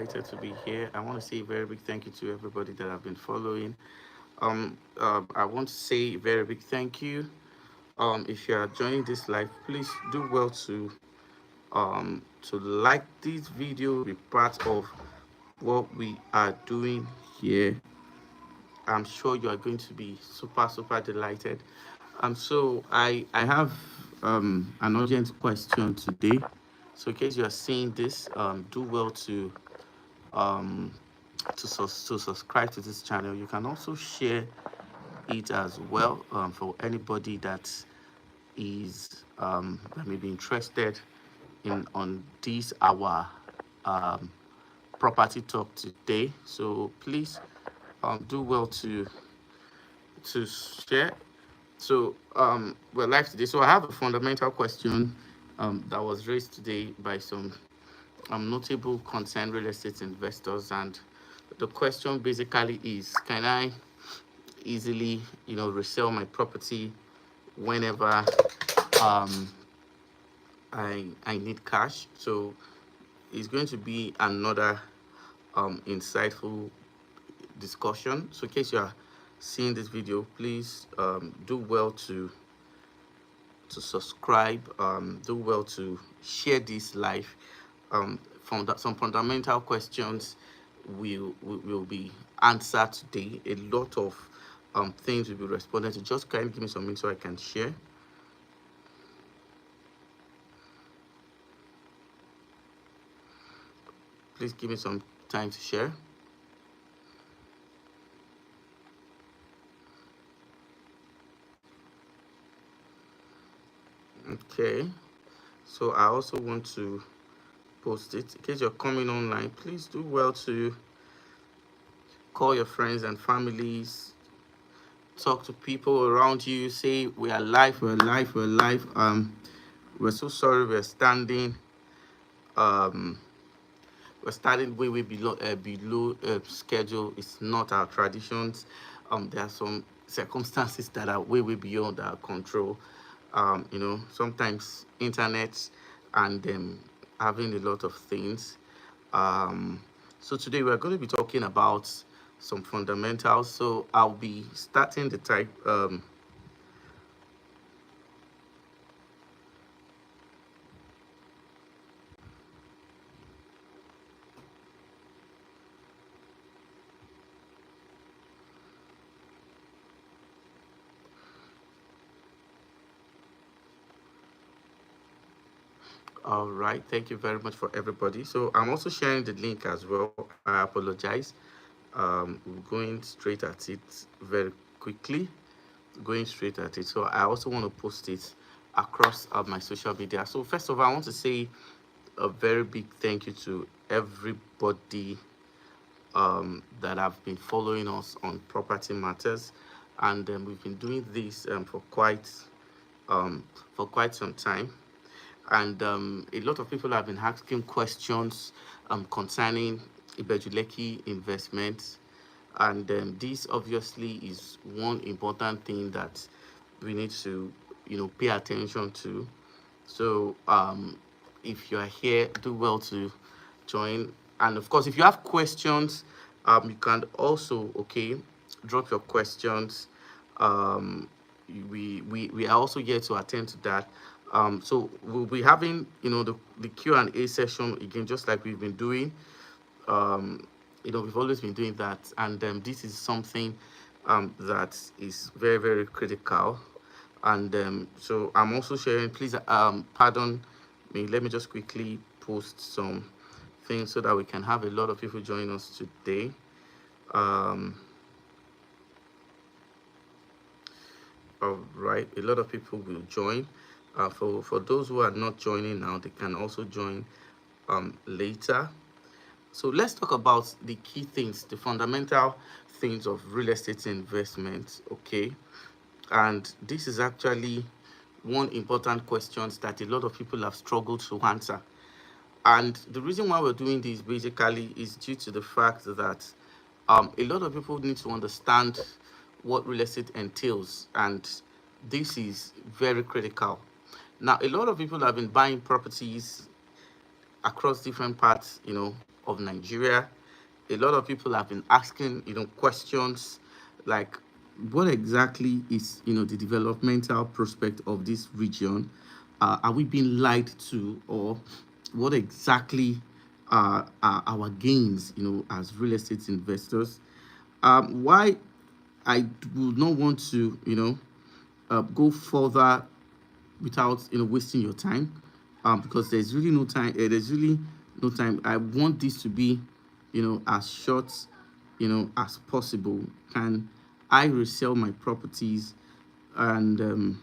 delighted to be here. I want to say a very big thank you to everybody that have been following. I want to say a very big thank you. If you are joining this live, please do well to like this video, be part of what we are doing here. I'm sure you are going to be super delighted. So I have an urgent question today. So in case you are seeing this, do well um to subscribe to this channel. You can also share it as well, for anybody that is that may be interested in on this our um, property talk today. So please do well to share. So we're live today. So I have a fundamental question that was raised today by some notable concerned real estate investors, and the question basically is: can I easily, resell my property whenever um, I need cash? So it's going to be another insightful discussion. So in case you are seeing this video, please do well to subscribe, do well to share this live. From that, some fundamental questions will be answered today. A lot of things will be responded to. Just kind of give me some minutes so I can share. Please give me some time to share. Okay, so I also want to post it. In case you're coming online, please do well to call your friends and families, talk to people around you, say we are live, we're live, we're live. We're so sorry, um we're starting way below schedule. It's not our traditions. There are some circumstances that are way beyond our control. Sometimes internet and having a lot of things. So today we're going to be talking about some fundamentals. So I'll be starting the type. All right, thank you very much for everybody. So I'm also sharing the link as well. I apologize. We're going straight at it very quickly. Going straight at it. So I also want to post it across my social media. So first of all, I want to say a very big thank you to everybody that have been following us on Property Matters, and we've been doing this um, for quite some time. And a lot of people have been asking questions concerning Ibejuleki investment, and this obviously is one important thing that we need to pay attention to. So if you are here, do well to join. And of course, if you have questions, you can also drop your questions. um we are also here to attend to that. So we'll be having the Q&A session again, just like we've been doing. We've always been doing that, and this is something that is very critical. And so I'm also sharing. Please pardon me, let me just quickly post some things so that we can have a lot of people join us today. um all right, a lot of people will join. For those who are not joining now, they can also join later. So let's talk about the key things, the fundamental things of real estate investment. Okay, and this is actually one important question that a lot of people have struggled to answer. And the reason why we're doing this basically is due to the fact that a lot of people need to understand what real estate entails, and this is very critical. Now, a lot of people have been buying properties across different parts, of Nigeria. A lot of people have been asking, questions like, what exactly is, the developmental prospect of this region? Are we being lied to, or what exactly are our gains, as real estate investors? Why I would not want to, go further without wasting your time, because there's really no time. There's really no time. I want this to be, as short, as possible. Can I resell my properties, and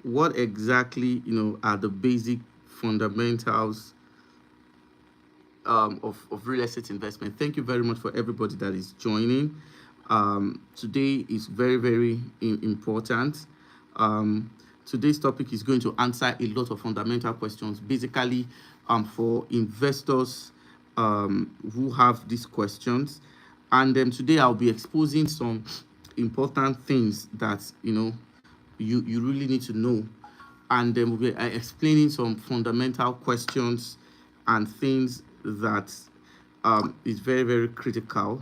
what exactly are the basic fundamentals of real estate investment? Thank you very much for everybody that is joining. Today is very, very important. Um, Today's topic is going to answer a lot of fundamental questions, basically, for investors who have these questions. And today I'll be exposing some important things that you really need to know, and then we'll be explaining some fundamental questions and things that is very, very critical.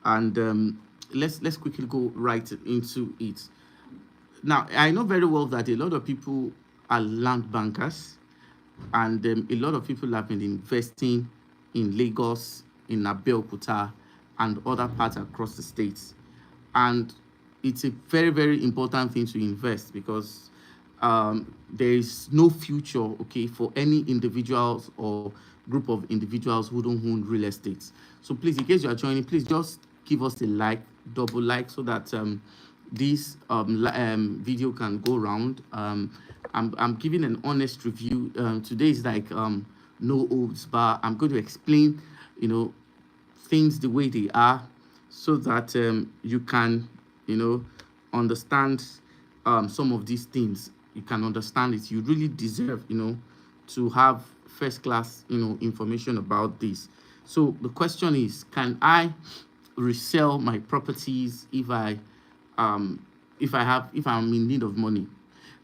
And let's quickly go right into it. Now, I know very well that a lot of people are land bankers, and a lot of people have been investing in Lagos, in Abeokuta, and other parts across the states. And it's a very, very important thing to invest, because there is no future, okay, for any individuals or group of individuals who don't own real estate. So please, in case you are joining, please just give us a like, double like, so that this video can go around. I'm giving an honest review. Today is like no holds bar. I'm going to explain, things the way they are, so that you can, understand some of these things. You can understand it. You really deserve, to have first class, information about this. So the question is, can I resell my properties if I'm in need of money?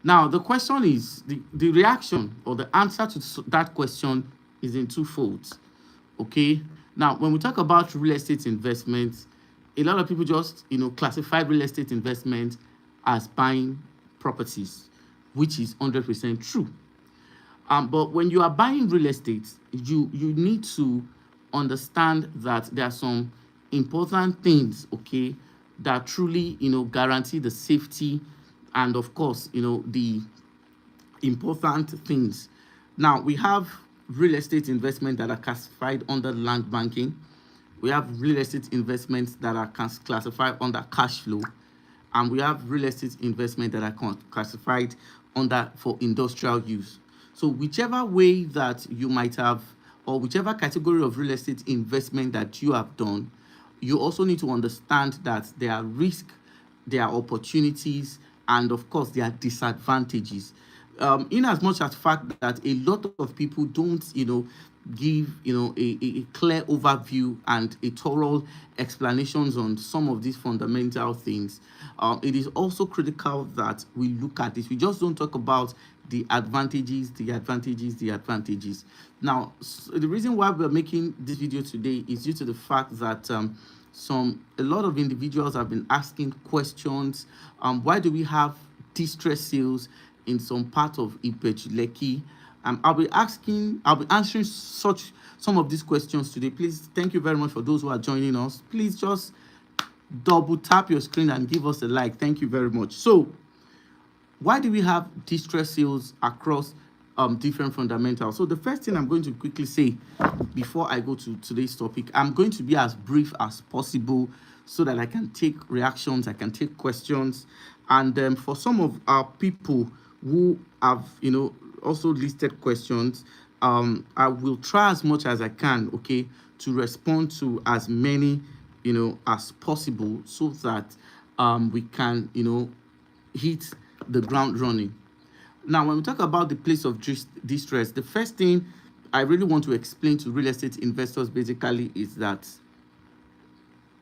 Now, the question is, the reaction or the answer to that question is in two folds. Okay. Now, when we talk about real estate investment, a lot of people just, classify real estate investment as buying properties, which is 100% true. But when you are buying real estate, you need to understand that there are some important things, okay, that truly, guarantee the safety, and of course, the important things. Now, we have real estate investment that are classified under land banking. We have real estate investments that are classified under cash flow, and we have real estate investment that are classified under for industrial use. So whichever way that you might have, or whichever category of real estate investment that you have done, you also need to understand that there are risks, there are opportunities, and of course there are disadvantages. In as much as fact that a lot of people don't, give a clear overview and a thorough explanations on some of these fundamental things. It is also critical that we look at this. We just don't talk about the advantages. Now, the reason why we're making this video today is due to the fact that a lot of individuals have been asking questions. Why do we have distress sales in some part of Ibejuleki? I'll be answering some of these questions today. Please, thank you very much for those who are joining us. Please just double tap your screen and give us a like. Thank you very much. So, why do we have distress sales across different fundamentals? So the first thing I'm going to quickly say before I go to today's topic, I'm going to be as brief as possible so that I can take reactions, I can take questions. And for some of our people who have, also listed questions, I will try as much as I can, okay, to respond to as many, as possible, so that we can, hit the ground running. Now, when we talk about the place of distress, the first thing I really want to explain to real estate investors basically is that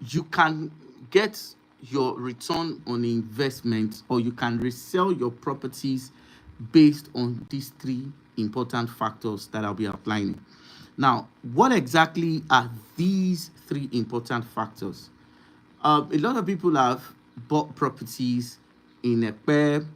you can get your return on investment, or you can resell your properties based on these three important factors that I'll be outlining. Now, what exactly are these three important factors? A lot of people have bought properties in Ekpe,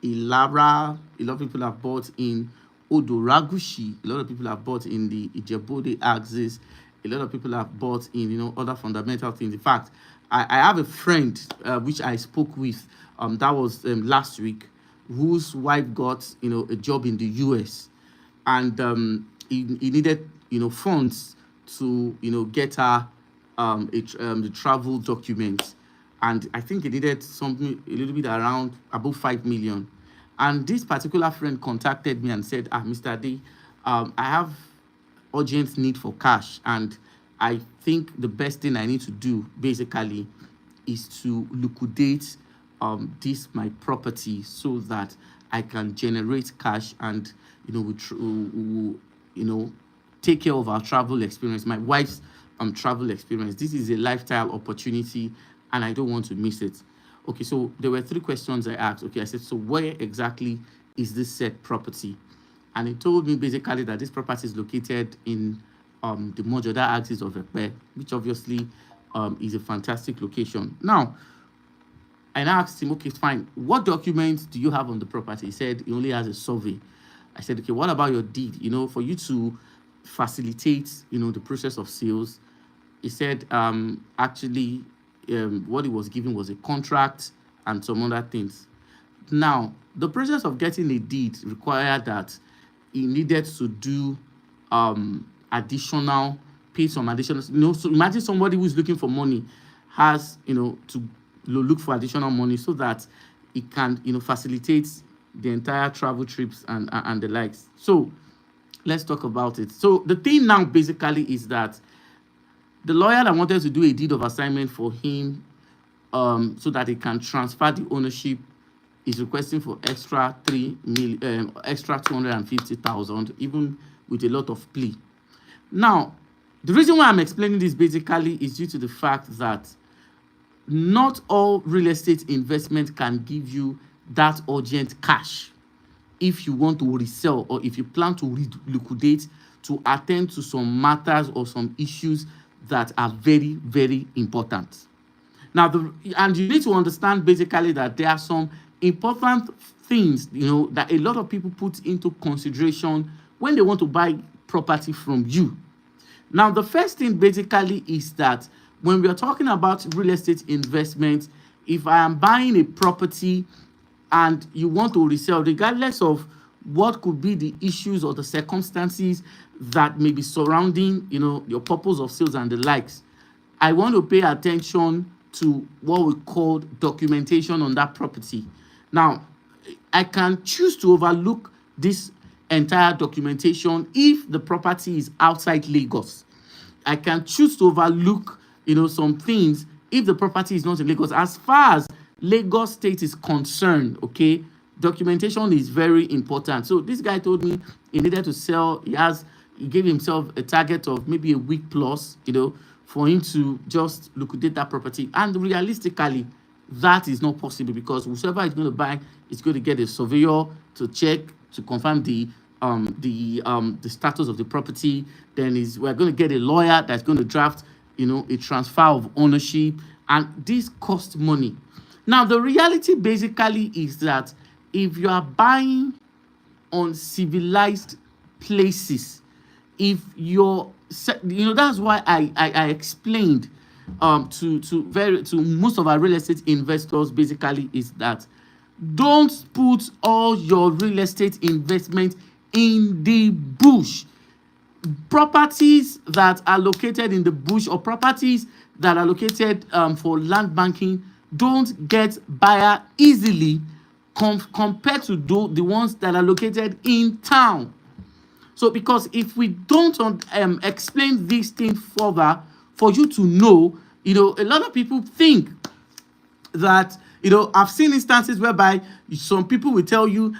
Ilara. A lot of people have bought in Odoragushi. A lot of people have bought in the Ijebode axis. A lot of people have bought in, other fundamental things. In fact, I have a friend which I spoke with. That was last week, whose wife got, a job in the US, and he needed, funds to, get her the travel documents, and I think he needed something a little bit around above 5 million. And this particular friend contacted me and said, Mr. D, I have urgent need for cash, and I think the best thing I need to do basically is to liquidate this my property so that I can generate cash, and we take care of our travel experience, my wife's travel experience. This is a lifestyle opportunity, and I don't want to miss it. Okay, so there were three questions I asked. Okay, I said, so where exactly is this said property? And he told me basically that this property is located in the Mojoda axis of Ekpe, which obviously is a fantastic location. Now, I asked him, okay, fine, what documents do you have on the property? He said he only has a survey. I said, okay, what about your deed? For you to facilitate, the process of sales. He said, actually, what he was given was a contract and some other things. Now, the process of getting a deed required that he needed to do pay some additional, so imagine somebody who is looking for money has, to look for additional money so that it can, facilitate the entire travel trips and the likes. So let's talk about it. So the thing now basically is that the lawyer that wanted to do a deed of assignment for him so that he can transfer the ownership is requesting for extra 250,000, even with a lot of plea. Now, the reason why I'm explaining this basically is due to the fact that not all real estate investment can give you that urgent cash if you want to resell, or if you plan to liquidate to attend to some matters or some issues that are very, very important. Now, and you need to understand basically that there are some important things, that a lot of people put into consideration when they want to buy property from you. Now, the first thing basically is that when we are talking about real estate investment, if I am buying a property and you want to resell, regardless of what could be the issues or the circumstances that may be surrounding, your purpose of sales and the likes, I want to pay attention to what we call documentation on that property. Now, I can choose to overlook this entire documentation if the property is outside Lagos. I can choose to overlook, some things if the property is not in Lagos. As far as Lagos State is concerned, okay, documentation is very important. So this guy told me he needed to sell. He gave himself a target of maybe a week plus, for him to just liquidate that property. And realistically, that is not possible, because whoever is going to buy is going to get a surveyor to check to confirm the status of the property. Then we're going to get a lawyer that's going to draft, a transfer of ownership, and this costs money. Now, the reality basically is that if you are buying on civilized places, if you're, that's why I explained to most of our real estate investors basically is that don't put all your real estate investment in the bush. Properties that are located in the bush, or properties that are located for land banking, don't get buyer easily compared to the ones that are located in town. So because if we don't explain these things further for you to know, a lot of people think that, I've seen instances whereby some people will tell you,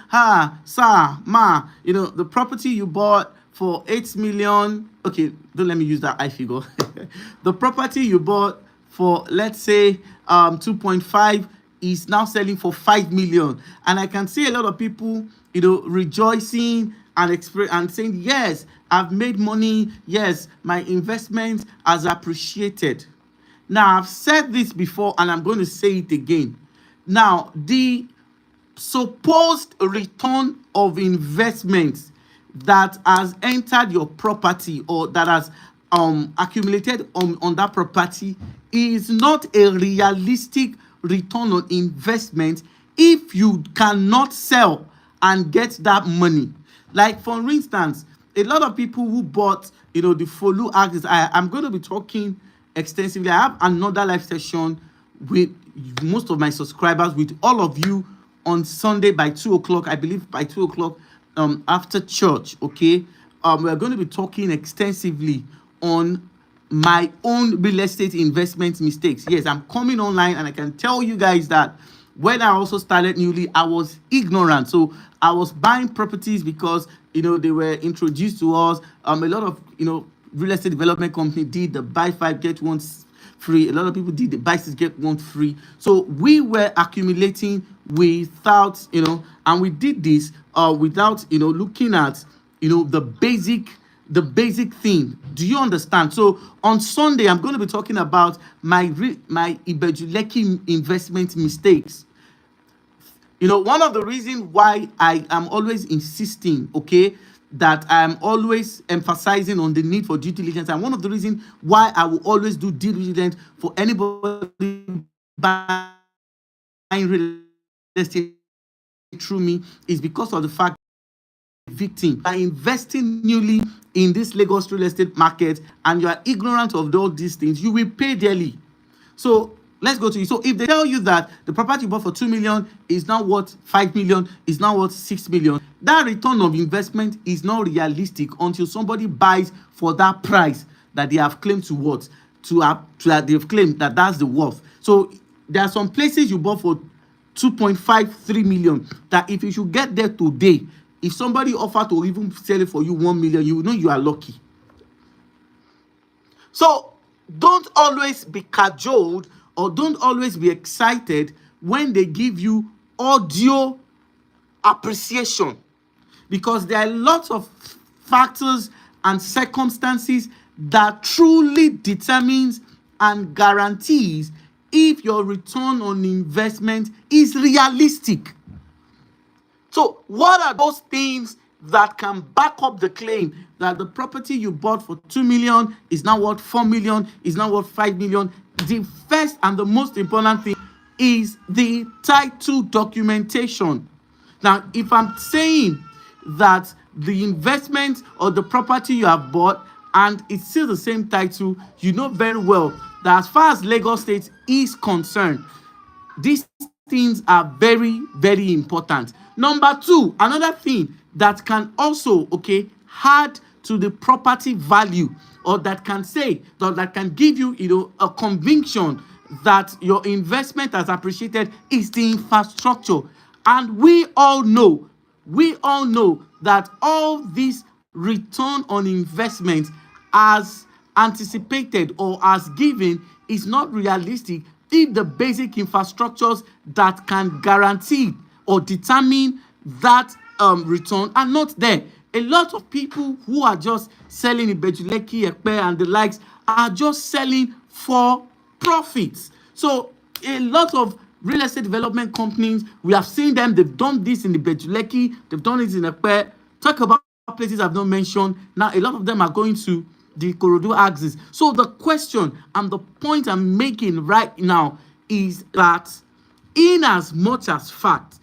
sir, ma, the property you bought for 8 million, okay, don't let me use that high figure. The property you bought for, let's say, 2.5 is now selling for 5 million. And I can see a lot of people, rejoicing and saying, yes, I've made money. Yes, my investment has appreciated. Now, I've said this before and I'm going to say it again. Now, the supposed return of investment that has entered your property or that has accumulated on that property is not a realistic return on investment if you cannot sell and get that money. Like, for instance, a lot of people who bought, the follow axis. I'm going to be talking extensively. I have another live session with most of my subscribers, with all of you, on Sunday by 2 o'clock. I believe by 2 o'clock, after church. Okay, we're going to be talking extensively on my own real estate investment mistakes. Yes, I'm coming online, and I can tell you guys that when I also started newly, I was ignorant. So I was buying properties because they were introduced to us. A lot of real estate development company did the buy 5 get 1 free. A lot of people did the buy 6 get 1 free. So we were accumulating without and we did this without looking at the basic thing. Do you understand? So on Sunday, I'm going to be talking about my Ibejuleki investment mistakes. One of the reasons why I am always insisting, okay, that I'm always emphasizing on the need for due diligence, and one of the reasons why I will always do due diligence for anybody buying real estate through me, is because of the fact victim by investing newly in this Lagos real estate market, and you are ignorant of all these things, you will pay dearly. So let's go to it. So if they tell you that the property you bought for 2 million is now worth 5 million, is now worth 6 million, that return of investment is not realistic until somebody buys for that price that they have claimed to worth, they've claimed that that's the worth. So there are some places you bought for 2.53 million that if you should get there today, if somebody offered to even sell it for you 1 million, you will know you are lucky. So don't always be cajoled or don't always be excited when they give you audio appreciation, because there are lots of factors and circumstances that truly determines and guarantees if your return on investment is realistic. So what are those things that can back up the claim that the property you bought for 2 million is now worth 4 million, is now worth 5 million? The first and the most important thing is the title documentation. Now, if I'm saying that the investment or the property you have bought and it's still the same title, you know very well that as far as Lagos State is concerned, these things are very, very important. Number two, another thing that can also add to the property value, or that can give you a conviction that your investment has appreciated, is the infrastructure. And we all know that all this return on investment as anticipated or as given is not realistic if the basic infrastructures that can guarantee or determine that return are not there. A lot of people who are just selling Ibejuleki, Ekpe and the likes are just selling for profits. So a lot of real estate development companies, we have seen them, they've done this in Ibejuleki, they've done it in Ekpe. Talk about places I've not mentioned. Now a lot of them are going to the Ikorodu axis. So the question and the point I'm making right now is that in as much as fact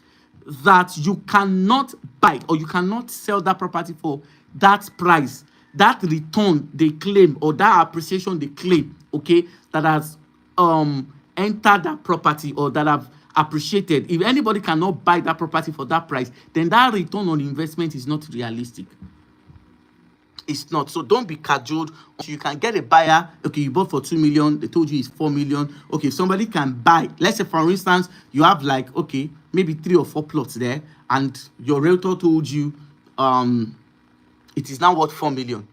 that you cannot buy or you cannot sell that property for that price, that return they claim or that appreciation they claim, that has entered that property or that have appreciated, if anybody cannot buy that property for that price, then that return on investment is not realistic. It's not. So don't be cajoled. You can get a buyer. You bought for 2 million. They told you it's 4 million. Somebody can buy. Let's say, for instance, you have maybe 3 or 4 plots there, and your realtor told you it is now worth 4 million.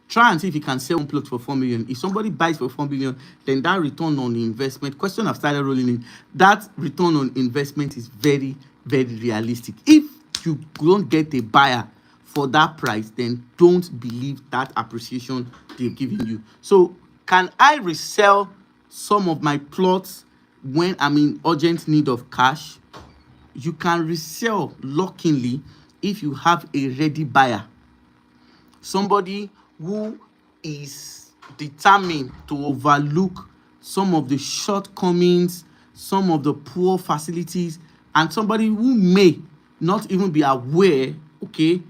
Try and see if you can sell one plot for 4 million. If somebody buys for 4 million, then that return on investment, question I've started rolling in, that return on investment is very, very realistic. If you don't get a buyer for that price, then don't believe that appreciation they're giving you. So can I resell some of my plots when I'm in urgent need of cash? You can resell lockingly if you have a ready buyer, somebody who is determined to overlook some of the shortcomings, some of the poor facilities, and somebody who may not even be aware, okay,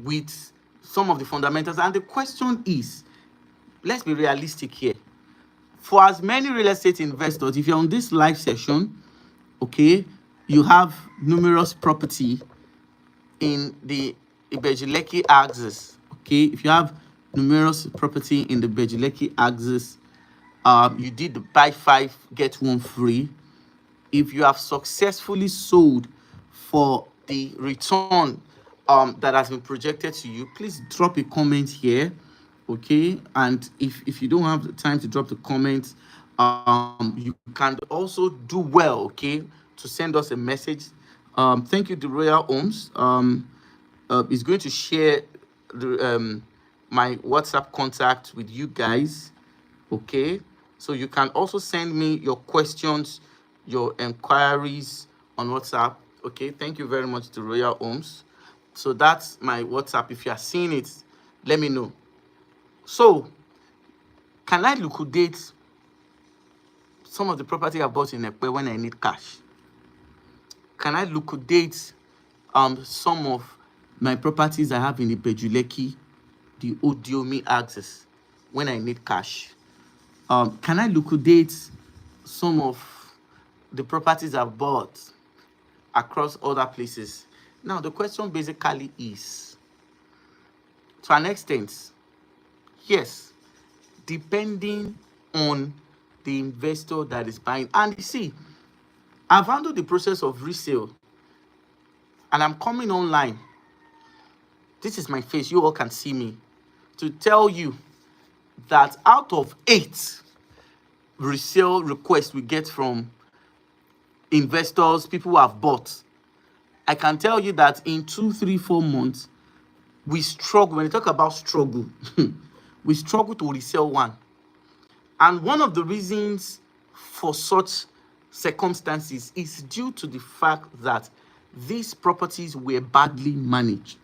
with some of the fundamentals. And the question is, let's be realistic here. For as many real estate investors, if you're on this live session, okay, you have numerous property in the Ibejuleki axis. Okay, if you have numerous property in the Ibejuleki axis, you did the buy 5 get 1 free. If you have successfully sold for the return that has been projected to you, please drop a comment here. Okay, and if you don't have the time to drop the comment, you can also do well, okay, to send us a message. Thank you, the Royal Homes. Is going to share the my WhatsApp contact with you guys. Okay, so you can also send me your questions, your inquiries on WhatsApp. Okay, thank you very much to Royal Homes. So that's my WhatsApp. If you are seeing it, let me know. So can I liquidate some of the property I bought in Ekpe when I need cash? Can I liquidate some of my properties I have in the Bejuleki, the Odiomi axis, when I need cash? Can I liquidate some of the properties I've bought across other places? Now, the question basically is, to an extent, yes, depending on the investor that is buying. And you see, I've handled the process of resale, and I'm coming online. This is my face, you all can see me, to tell you that out of 8 resale requests we get from investors, people who have bought, I can tell you that in 2, 3, 4 months, we struggle. When you talk about struggle, we struggle to resell one. And one of the reasons for such circumstances is due to the fact that these properties were badly managed.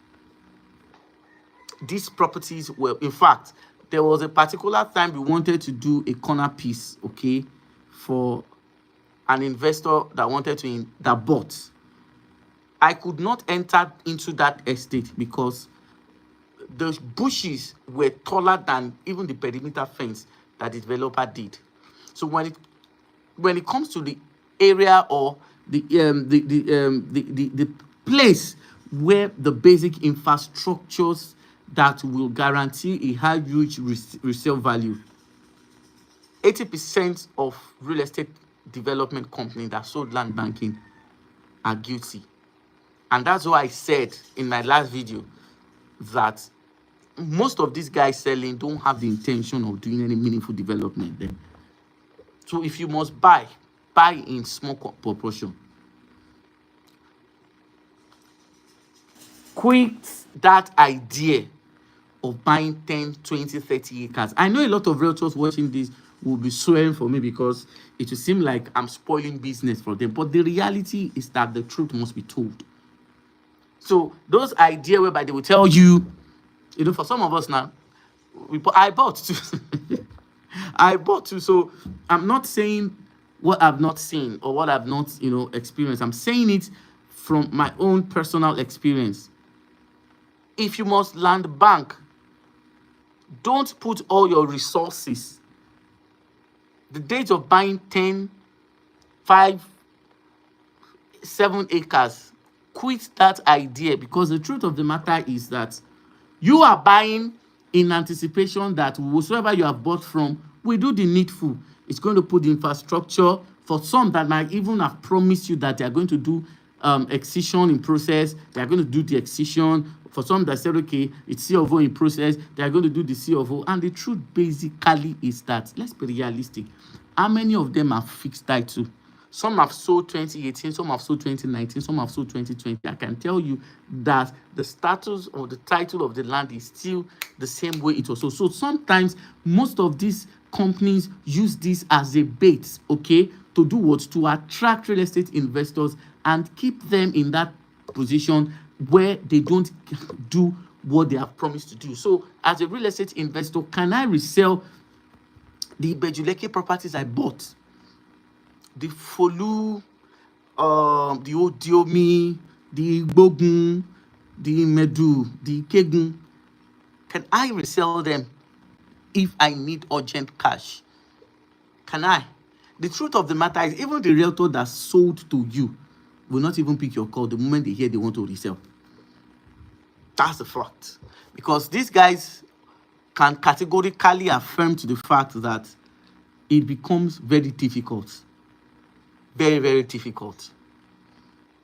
These properties were, in fact, there was a particular time we wanted to do a corner piece, okay, for an investor that wanted to, that bought. I could not enter into that estate because the bushes were taller than even the perimeter fence that the developer did. So when it comes to the area or the place where the basic infrastructures that will guarantee a high huge resale value, 80% of real estate development companies that sold land banking are guilty. And that's why I said in my last video that most of these guys selling don't have the intention of doing any meaningful development there. So if you must buy in small proportion. Quit that idea of buying 10, 20, 30 acres. I know a lot of realtors watching this will be swearing for me because it will seem like I'm spoiling business for them. But the reality is that the truth must be told. So those ideas whereby they will tell you, for some of us now, I bought too. I bought too. So I'm not saying what I've not seen or what I've not, experienced. I'm saying it from my own personal experience. If you must land bank, don't put all your resources. The days of buying 10, 5, 7 acres, quit that idea, because the truth of the matter is that you are buying in anticipation that whosoever you have bought from will do the needful. It's going to put the infrastructure. For some that might even have promised you that they are going to do excision in process, they are going to do the excision. For some that said, okay, it's C of O in process, they are going to do the C of O. And the truth basically is that, let's be realistic, how many of them are fixed title? Some have sold 2018, some have sold 2019, some have sold 2020. I can tell you that the status or the title of the land is still the same way it was sold. So sometimes most of these companies use this as a bait, okay, to do what? To attract real estate investors and keep them in that position where they don't do what they have promised to do. So as a real estate investor, can I resell the Bejuleke properties I bought? The Folu, the Odiomi, the Igbogun, the Medu, the Kegun. Can I resell them if I need urgent cash? Can I? The truth of the matter is, even the realtor that sold to you will not even pick your call the moment they hear they want to resell. That's the fact. Because these guys can categorically affirm to the fact that it becomes very difficult. Very, very difficult.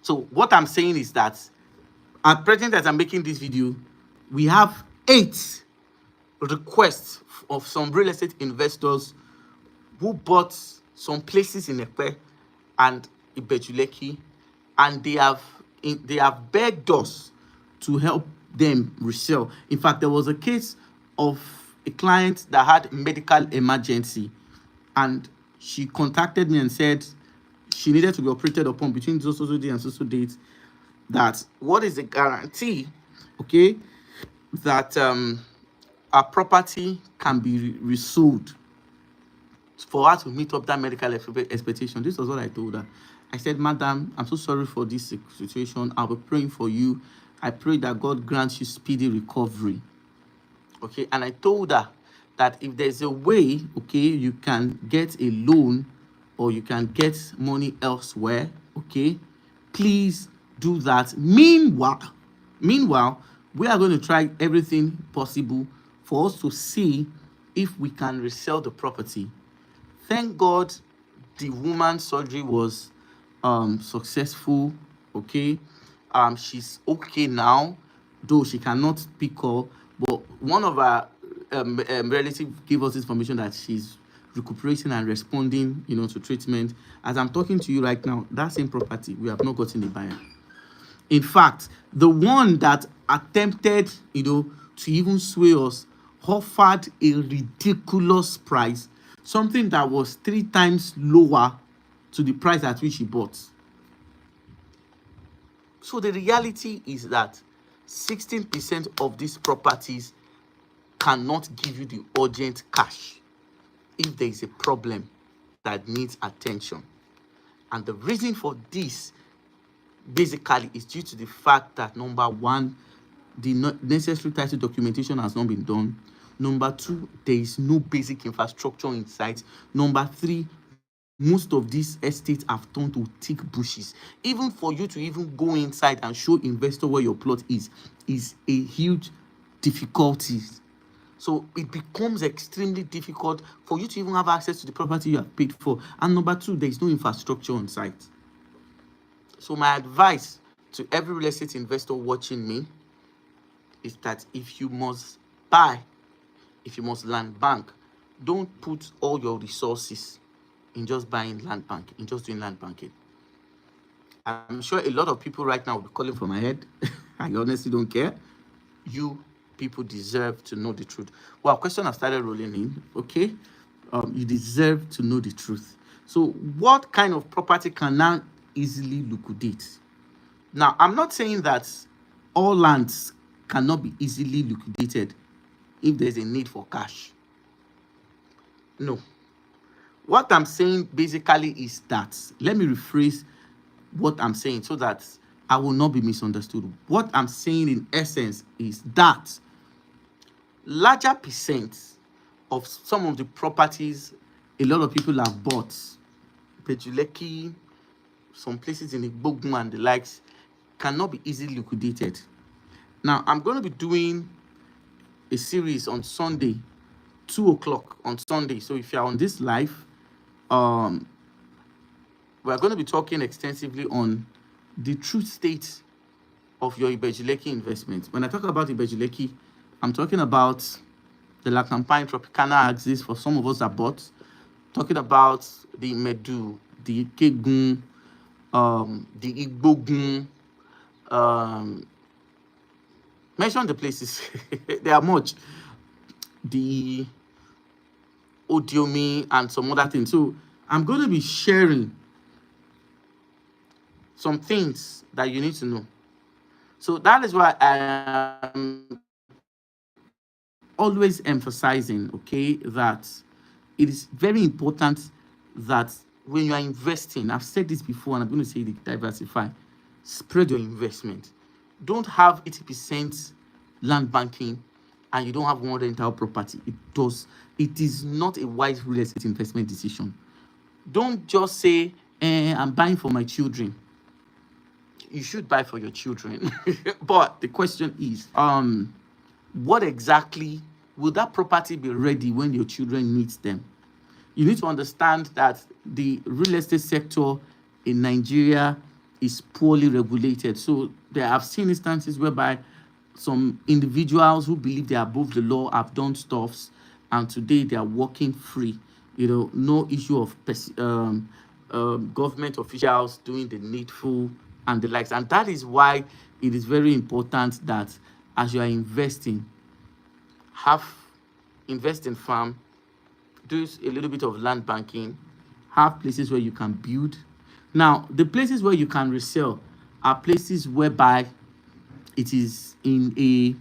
So what I'm saying is that at present, as I'm making this video, we have 8 requests of some real estate investors who bought some places in Ekpe and Ibejuleki, and they have begged us to help them resell. In fact, there was a case of a client that had medical emergency, and she contacted me and said she needed to be operated upon between so date and so date. That what is the guarantee, okay, that our property can be resold for her to meet up that medical expectation. This was what I told her. I said, Madam, I'm so sorry for this situation. I'll be praying for you. I pray that God grants you speedy recovery. Okay, and I told her that if there's a way, okay, you can get a loan or you can get money elsewhere, okay, please do that. Meanwhile, we are going to try everything possible for us to see if we can resell the property. Thank God the woman's surgery was successful, okay. She's okay now, though she cannot speak up, but one of our relatives gave us this information that she's recuperating and responding, to treatment. As I'm talking to you right now, that same property, we have not gotten a buyer. In fact, the one that attempted, to even sway us, offered a ridiculous price, something that was 3 times lower to the price at which he bought. So the reality is that 16% of these properties cannot give you the urgent cash if there is a problem that needs attention. And the reason for this basically is due to the fact that, number one, the necessary title documentation has not been done. Number 2, there is no basic infrastructure in sight. Number 3, most of these estates have turned to thick bushes. Even for you to even go inside and show investor where your plot is a huge difficulty. So it becomes extremely difficult for you to even have access to the property you have paid for. And number 2, there is no infrastructure on site. So my advice to every real estate investor watching me is that if you must buy, if you must land bank, don't put all your resources in just buying land bank, in just doing land banking. I'm sure a lot of people right now will be calling for my head. I honestly don't care. You people deserve to know the truth. Well, question has started rolling in, okay? You deserve to know the truth. So what kind of property can now easily liquidate? Now, I'm not saying that all lands cannot be easily liquidated if there's a need for cash. No. What I'm saying basically is that, let me rephrase what I'm saying so that I will not be misunderstood. What I'm saying in essence is that larger percent of some of the properties a lot of people have bought, Bejuleki, some places in Igbogun and the likes, cannot be easily liquidated. Now, I'm going to be doing a series on Sunday, 2 o'clock on Sunday. So if you're on this live, we're going to be talking extensively on the true state of your Ibejuleki investment. When I talk about Ibejuleki, I'm talking about the Lacampine Tropicana axis for some of us that bought, talking about the Medu, the Kegun, the Igbogun, mention the places. There are much. The Odiomi and some other things. So I'm going to be sharing some things that you need to know. So that is why I am always emphasizing, okay, that it is very important that when you are investing, I've said this before and I'm going to say it, diversify, spread your investment. Don't have 80% land banking and you don't have one rental property. It is not a wise real estate investment decision. Don't just say, I'm buying for my children. You should buy for your children. But the question is, what exactly will that property be ready when your children need them? You need to understand that the real estate sector in Nigeria is poorly regulated. So there have seen instances whereby some individuals who believe they are above the law have done stuffs, and today they are working free. No issue of government officials doing the needful and the likes. And that is why it is very important that as you are investing, invest in farm, do a little bit of land banking, have places where you can build. Now, the places where you can resell are places whereby it is in a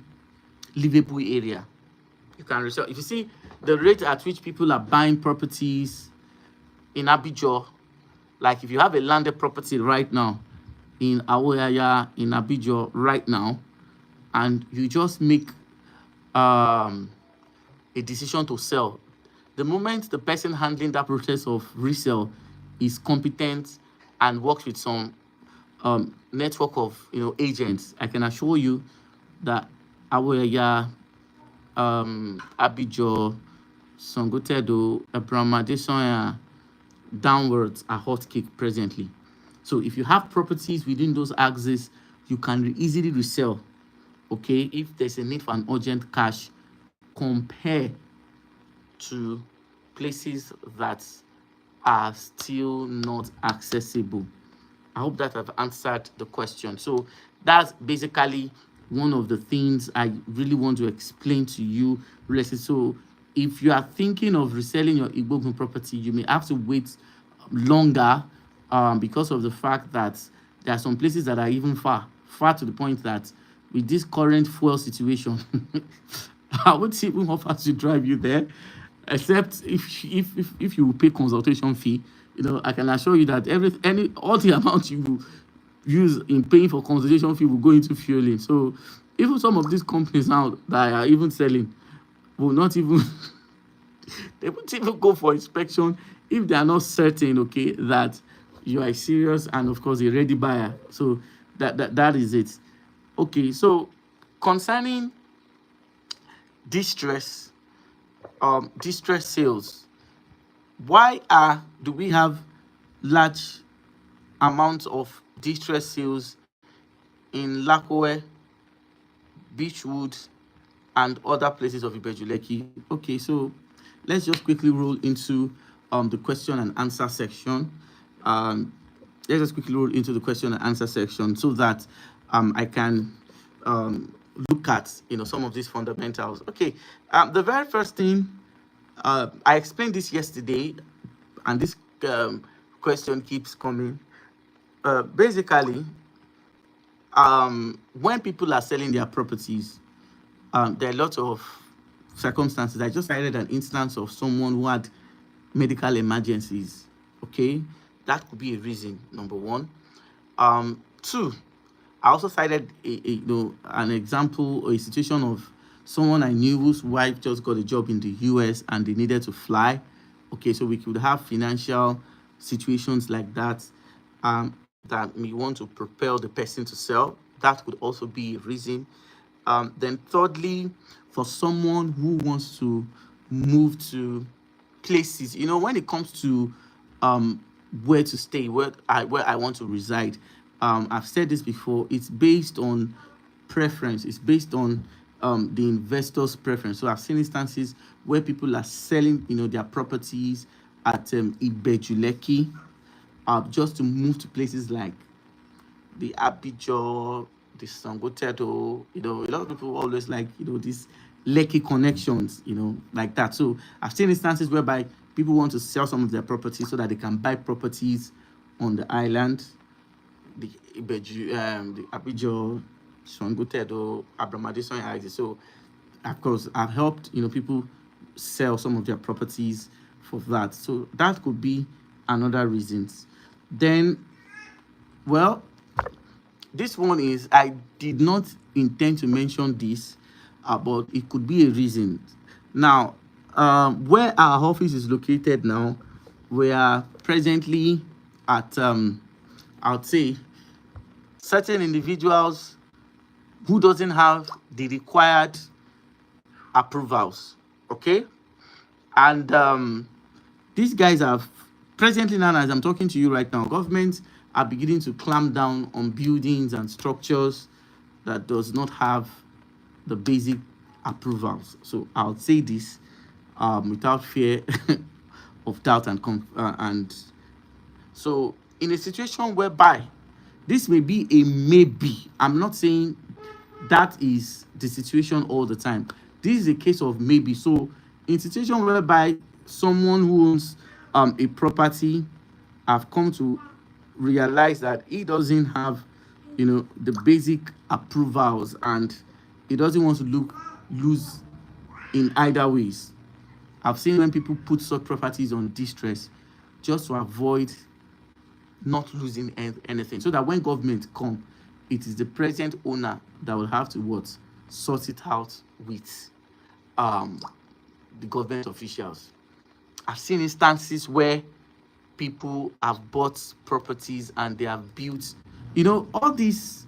livable area. You can resell. If you see the rate at which people are buying properties in Abidjan, like if you have a landed property right now in Awoyaya, in Abidjan right now, and you just make a decision to sell, the moment the person handling that process of resale is competent and works with some network of agents, I can assure you that Awoyaya, Abidjan, Songotedo, Abramadesoya, downwards are hot cake presently. So if you have properties within those axes, you can easily resell. Okay, if there's a need for an urgent cash, compare to places that are still not accessible. I hope that I've answered the question. So that's basically one of the things I really want to explain to you. So if you are thinking of reselling your Igbogun property, you may have to wait longer because of the fact that there are some places that are even far to the point that with this current fuel situation, I won't even offer to drive you there, except if you pay consultation fee. I can assure you that all the amount you use in paying for consultation fee will go into fueling. So even some of these companies now that are even selling will not even they won't even go for inspection if they are not certain, okay, that you are serious and of course a ready buyer. So that is it. Okay, so concerning distress sales, why do we have large amounts of distress sales in Lakowe, Beechwood, and other places of Ibejuleki? Okay, so let's just quickly roll into the question and answer section. Let's just quickly roll into the question and answer section so that I can look at some of these fundamentals. Okay, the very first thing, I explained this yesterday, and this question keeps coming. Basically, when people are selling their properties, there are a lot of circumstances. I just cited an instance of someone who had medical emergencies. Okay, that could be a reason, number one. Two, I also cited an example or a situation of someone I knew whose wife just got a job in the US and they needed to fly. Okay, so we could have financial situations like that that may want to propel the person to sell. That could also be a reason. Then thirdly, for someone who wants to move to places, when it comes to where to stay, where I want to reside, I've said this before, it's based on preference. It's based on the investor's preference. So I've seen instances where people are selling their properties at Ibejuleki, just to move to places like the Abidjan, the Sangotedo. A lot of people always like, these lucky connections, like that. So I've seen instances whereby people want to sell some of their properties so that they can buy properties on the island, the the Abidjan, Sangotedo, Abramadison Island. So of course, I've helped, people sell some of their properties for that. So that could be another reasons. Then, well, this one is, I did not intend to mention this, but it could be a reason. Now, where our office is located now, we are presently at, I would say, certain individuals who doesn't have the required approvals. Okay, and these guys are presently now, as I'm talking to you right now, governments are beginning to clamp down on buildings and structures that does not have the basic approvals. So I'll say this without fear of doubt and so in a situation whereby this may be a maybe, I'm not saying that is the situation all the time. This is a case of maybe. So in situation whereby someone who owns a property have come to realize that he doesn't have, the basic approvals, and he doesn't want to lose in either ways. I've seen when people put such properties on distress just to avoid not losing anything, so that when government come, it is the present owner that will have to what, sort it out with um the government officials. I've seen instances where people have bought properties and they have built, all these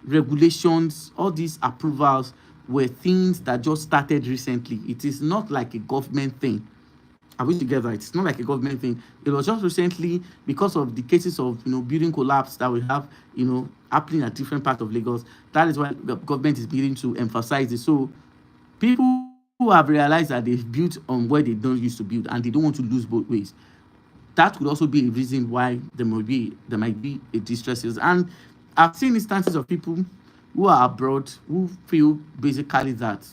regulations, all these approvals were things that just started recently. It is not like a government thing. Are we together? It's not like a government thing. It was just recently, because of the cases of, building collapse that we have, happening at different parts of Lagos. That is why the government is beginning to emphasize it. So people who have realized that they've built on where they don't used to build, and they don't want to lose both ways. That could also be a reason why there might be a distress sales. And I've seen instances of people who are abroad who feel basically that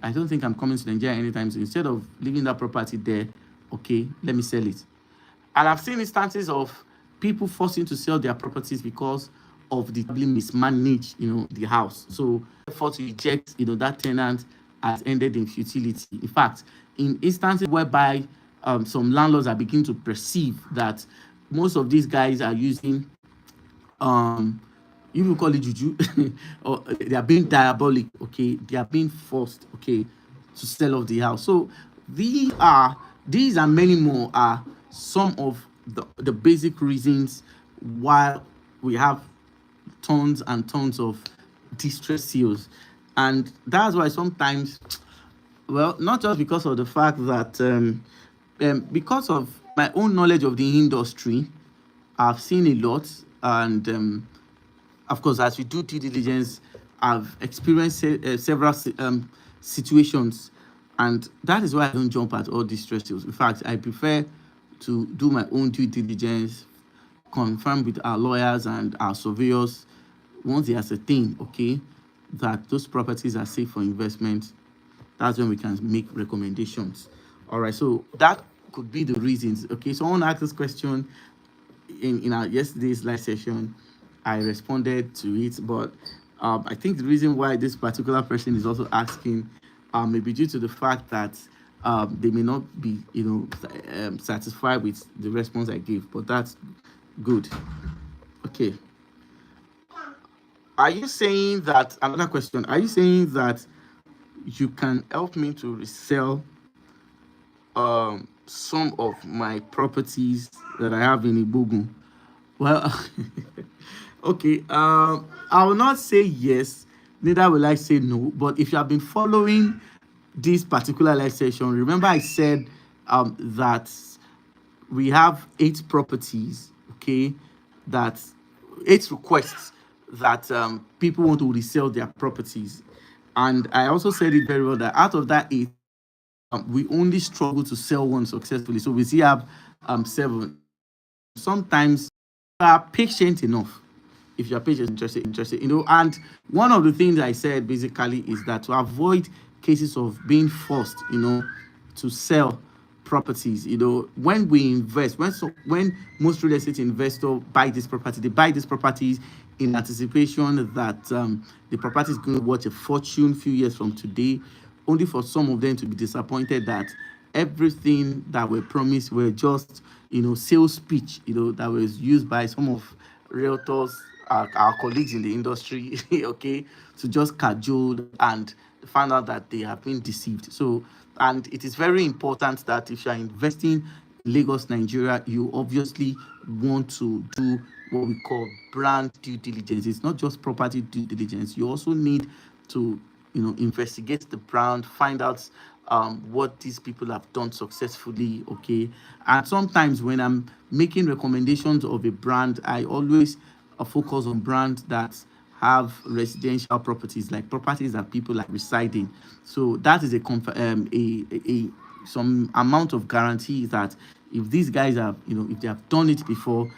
I don't think I'm coming to Nigeria anytime. So instead of leaving that property there, okay, let me sell it. And I've seen instances of people forcing to sell their properties because of the mismanaged, the house. So effort to eject, that tenant has ended in futility. In fact, in instances whereby some landlords are beginning to perceive that most of these guys are using you will call it juju, or they are being diabolic, okay, they are being forced, okay, to sell off the house. So these and many more are some of the basic reasons why we have tons and tons of distress sales. And that's why sometimes, well, not just because of the fact that because of my own knowledge of the industry, I've seen a lot. And of course, as we do due diligence, I've experienced several situations, and that is why I don't jump at all distress sales. In fact, I prefer to do my own due diligence, confirm with our lawyers and our surveyors once they ascertain, okay, that those properties are safe for investment. That's when we can make recommendations. All right, so that could be the reasons. Okay, so I want to ask this question in our yesterday's live session. I responded to it, but I think the reason why this particular person is also asking may be due to the fact that they may not be, satisfied with the response I gave. But that's good. Okay. Are you saying that, another question, are you saying that you can help me to resell some of my properties that I have in Ibogun? Well, okay. I will not say yes, neither will I say no. But if you have been following this particular live session, remember I said that we have 8 properties, okay, that 8 requests that people want to resell their properties. And I also said it very well that out of that 8, we only struggle to sell one successfully. So we still have 7. sometimes you are patient enough. If you're patient, interested, and one of the things I said basically is that to avoid cases of being forced, to sell properties, when we invest, when most real estate investors buy this property, they buy these properties in anticipation that the property is going to worth a fortune few years from today, only for some of them to be disappointed that everything that were promised were just sales speech that was used by some of realtors, our colleagues in the industry, okay, to just cajole and find out that they have been deceived. So, and it is very important that if you are investing in Lagos, Nigeria, you obviously want to do what we call brand due diligence. It's not just property due diligence. You also need to, investigate the brand, find out what these people have done successfully, okay. And sometimes when I'm making recommendations of a brand, I always focus on brands that have residential properties, like properties that people are residing. So that is a some amount of guarantee that if these guys have, if they have done it before,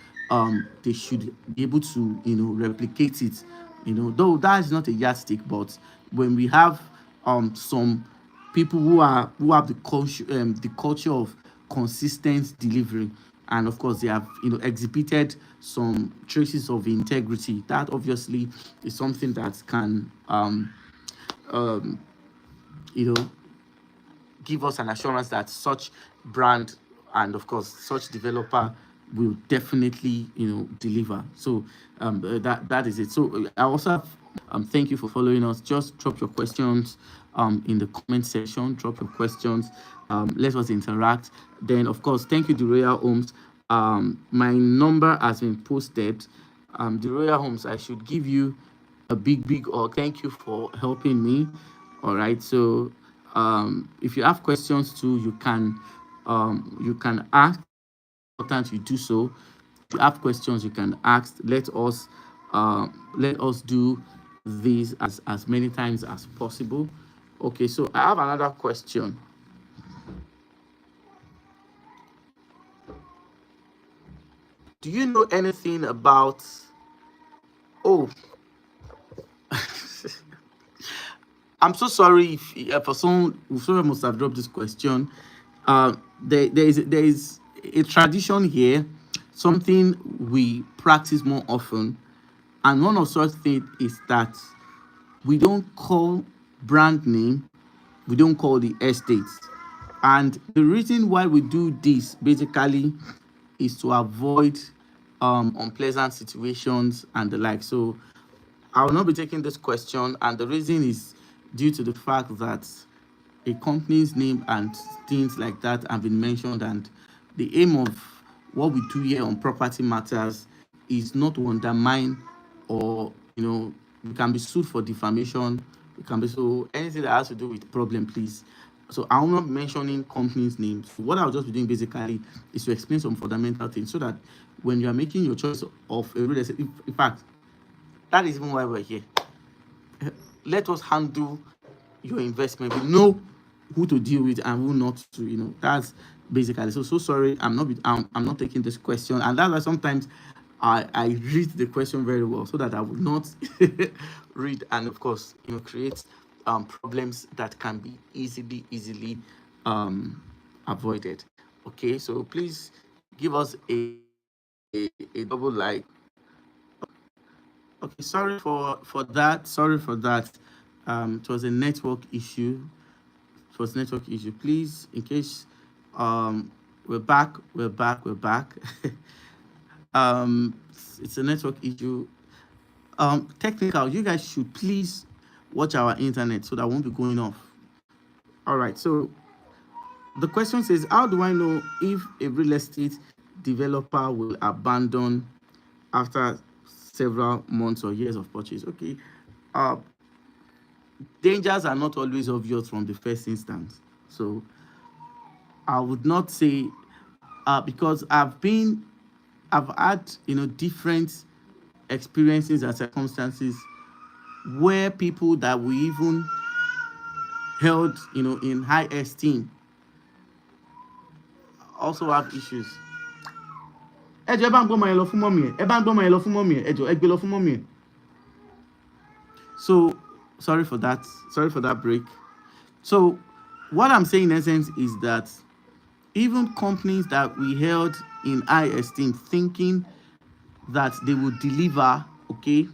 they should be able to, replicate it. Though that is not a yardstick, but when we have some people who have the culture of consistent delivery, and of course they have exhibited some traces of integrity, that obviously is something that can um you know give us an assurance that such brand and of course such developer will definitely deliver. So that is it. So I also have, thank you for following us. Just drop your questions in the comment section. Drop your questions. Let us interact. Then of course, thank you to Royal Homes. My number has been posted. The Royal Homes, I should give you a big or thank you for helping me. All right. So if you have questions too, you can ask. Important you do so. If you have questions, you can ask. Let us do this as many times as possible. Okay, so I have another question. Do you know anything about? Oh, I'm so sorry if for someone must have dropped this question. There is a tradition here, something we practice more often, and one of such things is that we don't call brand name, we don't call the estates. And the reason why we do this basically is to avoid unpleasant situations and the like. So I will not be taking this question, and the reason is due to the fact that a company's name and things like that have been mentioned, and the aim of what we do here on Property Matters is not to undermine, or we can be sued for defamation. We can be, so anything that has to do with problem, please. So I'm not mentioning companies' names. What I'll just be doing basically is to explain some fundamental things so that when you are making your choice of a real estate, in fact, that is even why we're here. Let us handle your investment. We know who to deal with and who not to. That's basically. So sorry. I'm not taking this question, and that's why sometimes I read the question very well so that I would not read and of course create problems that can be easily avoided. Okay, so please give us a double like. Okay, sorry for that. Sorry for that. It was a network issue. It was a network issue. Please, in case we're back, we're back. It's a network issue. Technical. You guys should please watch our internet so that won't be going off. All right. So the question says, how do I know if a real estate developer will abandon after several months or years of purchase? Okay. Uh, Dangers are not always obvious from the first instance. So I would not say, because I've had different experiences and circumstances where people that we even held in high esteem also have issues. ẹ jọ̀ọ́ ẹ bá ń gbọ́ ọmọ yẹn lọ fún mọ́mì ẹ̀, ẹ bá ń gbọ́ ọmọ yẹn lọ fún mọ́mì ẹ̀, ẹ jọ̀ọ́ ẹ gbé lọ fún mọ́mì ẹ̀. So sorry for that break. So what I'm saying in essence is that even companies that we held in high esteem, thinking that they would deliver, okay,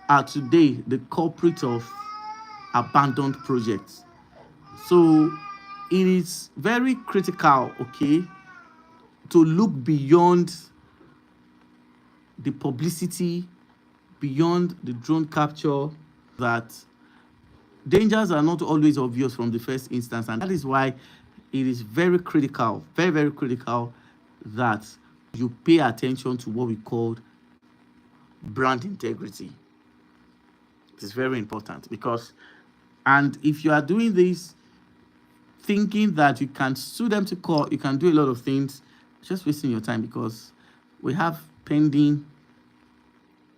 are today the culprit of abandoned projects. So it is very critical, okay, to look beyond the publicity, beyond the drone capture, that dangers are not always obvious from the first instance. And that is why it is very critical, very, very critical that you pay attention to what we call brand integrity. It is very important because, and if you are doing this thinking that you can sue them to court, you can do a lot of things, just wasting your time, because we have pending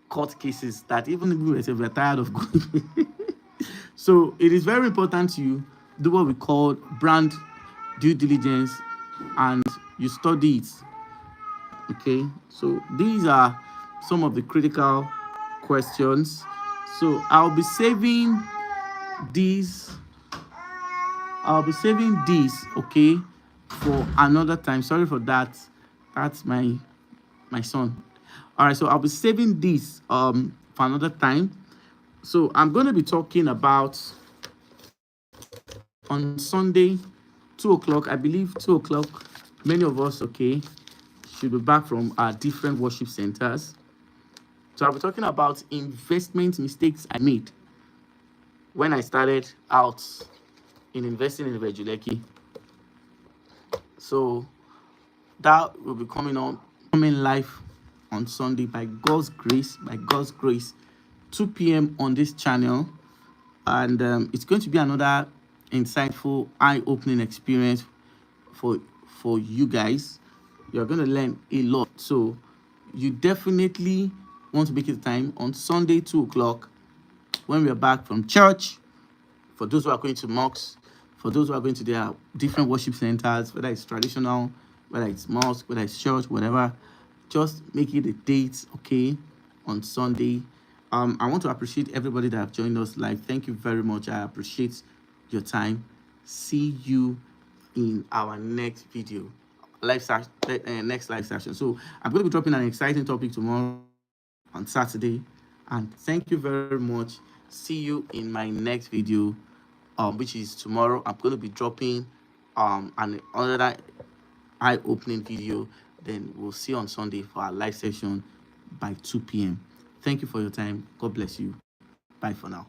court cases that even if we're tired of going. So it is very important you do what we call brand due diligence and you study it. Okay, so these are some of the critical questions. So I'll be saving these, okay, for another time. Sorry for that. That's my son. All right, so I'll be saving this for another time. So I'm going to be talking about on Sunday, 2 o'clock, I believe 2 o'clock, many of us, okay, should be back from our different worship centers. So I'll be talking about investment mistakes I made when I started out in investing in Vejuleki. So that will be coming live on Sunday by God's grace, 2 p.m. on this channel. And it's going to be another insightful, eye-opening experience for you guys. You're going to learn a lot. So you definitely want to make it time on Sunday, 2 o'clock, when we're back from church. For those who are going to mosques, for those who are going to their different worship centers, whether it's traditional, whether it's mosque, whether it's church, whatever, just make it a date, okay, on Sunday. I want to appreciate everybody that have joined us live. Thank you very much. I appreciate your time. See you in our next video, next live session. So I'm going to be dropping an exciting topic tomorrow on Saturday. And thank you very much. See you in my next video, which is tomorrow. I'm going to be dropping another eye-opening video. Then we'll see you on Sunday for our live session by 2 p.m. Thank you for your time. God bless you. Bye for now.